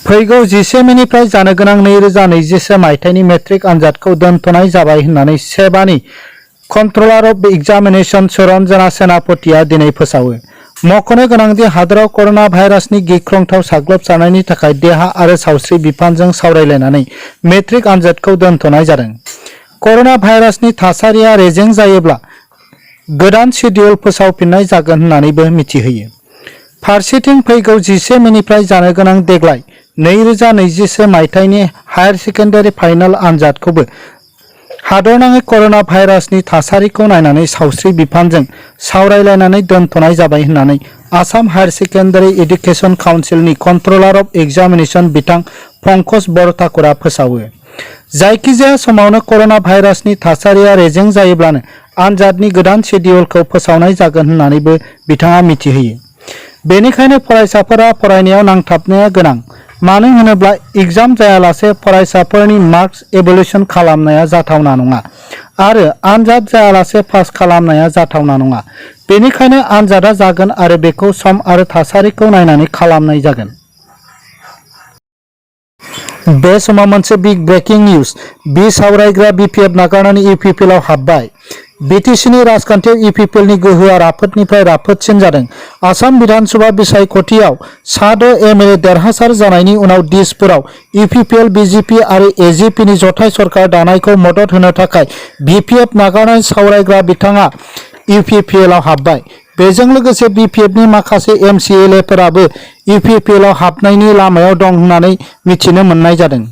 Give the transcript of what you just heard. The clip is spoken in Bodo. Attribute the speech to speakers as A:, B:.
A: फैगौ 11 मेनिफ्राय जानो गोनां 2021 मायथाइनि मेट्रिक आनजादखौ दोनथ'नाय जाबाय होननानै सेबानि कन्ट्रलार अफ एग्जामिनेशन सुरन्जना सेनापतिया दिनै फोसावो। मख'नो गोनांदि हादराव करोना भाइरासनि गिख्रंथाव साग्लोबसारनायनि थाखाय देहा आरो सावस्रि बिफानजों सावरायलायनानै मेट्रिक आनजादखौ दोनथ'नाय जादों। करोना भाइरासनि थासारिया रेजें जायोब्ला गोदान शेड्युल फोसावफिननाय जागोन होननानैबो मिथिहोयो। फारसेथिं फैगौ 11 मेनिफ्राय जानो गोनां देग्लाय 2021 मायथाइनि हायर सेकेन्डारि फाइनाल आनजादखौबो हादरनाङै करोना भाइरासनि थासारिखौ नायनानै सावस्रि बिफानजों सावरायलायनानै दोनथ'नाय जाबाय होननानै आसाम हायर सेकेन्डारि एडुकेशन काउन्सिलनि कन्ट्रलार अफ एग्जामिनेशन बिथां पंकज बरठाकुरा फोसावो। जायखिजाया समावनो करोना भाइरासनि थासारिया रेजें जायोब्लानो आनजादनि गोदान शेड्युलखौ फोसावनाय जागोन होननानैबो बिथाङा मिथिहोयो। बेनिखायनो फरायसाफोरा फरायनायाव नांथाबनाया गोनां। मानो होनोब्ला एग्जाम जायालासे फरायसाफोरनि मार्क्स इभ्यालुएशन खालामनाया जाथावना नङा आरो आनजाद जायालासे पास खालामनाया जाथावना नङा। बेनिखायनो आनजादा जागोन आरो बेखौ सम आरो थासारिखौ नायनानै खालामनाय जागोन। बे समाव मोनसे बिग ब्रेकिं निउज। सावरायग्रा BPF नागारनानै UPPL आव हाबबाय। BTCनि राजखान्थियाव UPPLनि गोहोआ राफोदनिफ्राय राफोदसिन जादों। आसाम बिधानसभा बिसायख'थियाव 6 MLA देरहासार जानायनि उनाव दिसपुराव UPPL, BJP आरो AJPनि जथाय सरकार दानायखौ मदद होनो थाखाय BPF नागारनाय सावरायग्रा बिथाङा UPPL आव हाबबाय। बेजों लोगोसे BPFनि माखासे MCLA फोराबो UPPL आव हाबनायनि लामायाव दं होननानै मिथिनो मोननाय जादों।